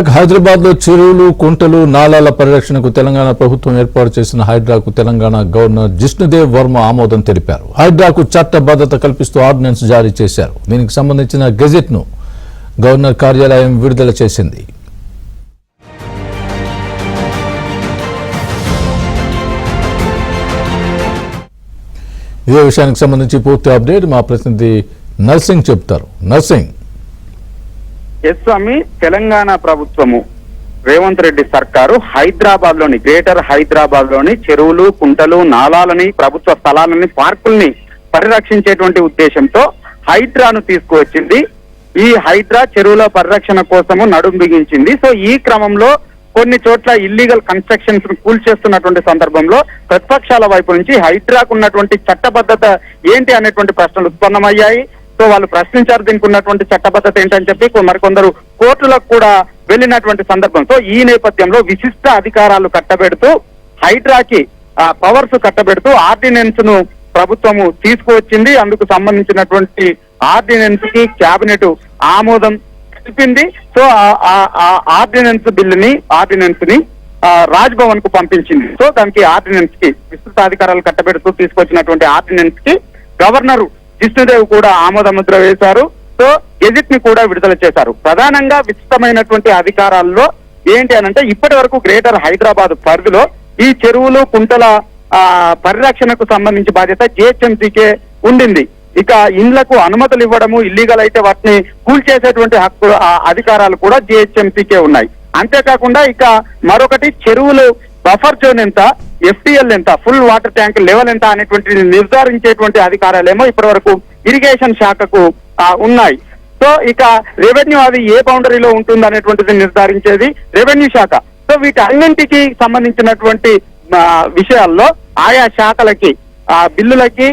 హైదరాబాద్ లో చెరువులు కుంటలు నాలాల పరిరక్షణకు తెలంగాణ ప్రభుత్వం ఏర్పాటు చేసిన హైడ్రాకు తెలంగాణ గవర్నర్ జిష్ణుదేవ్ వర్మ ఆమోదం తెలిపారు. హైడ్రాకు చట్టబద్ధత కల్పిస్తూ ఆర్డినెన్స్ జారీ చేశారు. దీనికి సంబంధించిన గెజెట్ ను గవర్నర్ కార్యాలయం విడుదల చేసింది. ఇదే విషయానికి సంబంధించి పూర్తి అప్డేట్ మా ప్రతినిధి నర్సింగ్ చెప్తారు. నర్సింగ్. స్వామి, తెలంగాణ ప్రభుత్వము రేవంత్ రెడ్డి సర్కారు హైదరాబాద్ లోని గ్రేటర్ హైదరాబాద్ లోని చెరువులు కుంటలు నాలాలని ప్రభుత్వ స్థలాలని పార్కుల్ని పరిరక్షించేటువంటి ఉద్దేశంతో హైడ్రాను తీసుకువచ్చింది. ఈ హైడ్రా చెరువుల పరిరక్షణ కోసము నడుం బిగించింది. సో ఈ క్రమంలో కొన్ని చోట్ల ఇల్లీగల్ కన్స్ట్రక్షన్స్ కూల్చేస్తున్నటువంటి సందర్భంలో ప్రతిపక్షాల వైపు నుంచి హైడ్రాకు ఉన్నటువంటి చట్టబద్ధత ఏంటి అనేటువంటి ప్రశ్నలు ఉత్పన్నమయ్యాయి. సో వాళ్ళు ప్రశ్నించారు దీనికి ఉన్నటువంటి చట్టబద్ధత ఏంటని చెప్పి మరికొందరు కోర్టులకు కూడా వెళ్ళినటువంటి సందర్భం. సో ఈ నేపథ్యంలో విశిష్ట అధికారాలు కట్టబెడుతూ హైడ్రాకి పవర్స్ కట్టబెడుతూ ఆర్డినెన్స్ ను ప్రభుత్వము తీసుకువచ్చింది. అందుకు సంబంధించినటువంటి ఆర్డినెన్స్ కి కేబినెట్ ఆమోదం తెలిపింది. సో ఆ ఆర్డినెన్స్ ని రాజ్భవన్ కు పంపించింది. సో దానికి ఆర్డినెన్స్ కి విస్తృత అధికారాలు కట్టబెడుతూ తీసుకొచ్చినటువంటి ఆర్డినెన్స్ కి గవర్నర్ జిష్ణుదేవ్ కూడా ఆమోద ముద్ర వేశారు. సో గెజిట్ ని కూడా విడుదల చేశారు. ప్రధానంగా విస్తృతమైనటువంటి అధికారాల్లో ఏంటి అనంటే ఇప్పటి వరకు గ్రేటర్ హైదరాబాద్ పరిధిలో ఈ చెరువులు కుంటల పరిరక్షణకు సంబంధించి బాధ్యత జిహెచ్ఎంసీకే ఉండింది. ఇక ఇండ్లకు అనుమతులు ఇవ్వడము, ఇల్లీగల్ అయితే వాటిని కూల్చేసేటువంటి హక్కు అధికారాలు కూడా జిహెచ్ఎంసీకే ఉన్నాయి. అంతేకాకుండా ఇక మరొకటి చెరువులు బఫర్ జోన్ ఎంత, ఎఫ్టీఎల్ ఎంత, ఫుల్ వాటర్ ట్యాంక్ లెవెల్ ఎంత అనేటువంటి నిర్ధారించేటువంటి అధికారాలేమో ఇప్పటి వరకు ఇరిగేషన్ శాఖకు ఉన్నాయి. సో ఇక రెవెన్యూ అది ఏ బౌండరీలో ఉంటుంది అనేటువంటిది నిర్ధారించేది రెవెన్యూ శాఖ. సో వీటన్నింటికి సంబంధించినటువంటి విషయాల్లో ఆయా శాఖలకి బిల్లులకి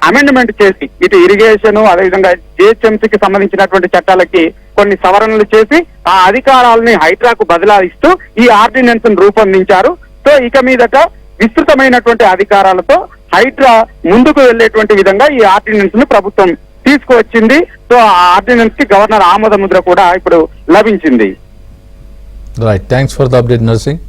అమెండ్మెంట్ చేసి ఇటు ఇరిగేషన్ అదేవిధంగా జిహెచ్ఎంసీకి సంబంధించినటువంటి చట్టాలకి కొన్ని సవరణలు చేసి ఆ అధికారాలని హైడ్రాకు బదలాయిస్తూ ఈ ఆర్డినెన్స్ ను రూపొందించారు. సో ఇక మీదట విస్తృతమైనటువంటి అధికారాలతో హైడ్రా ముందుకు వెళ్లేటువంటి విధంగా ఈ ఆర్డినెన్స్ ను ప్రభుత్వం తీసుకువచ్చింది. సో ఆ ఆర్డినెన్స్ కి గవర్నర్ ఆమోద ముద్ర కూడా ఇప్పుడు లభించింది. Right, thanks for the update nursing.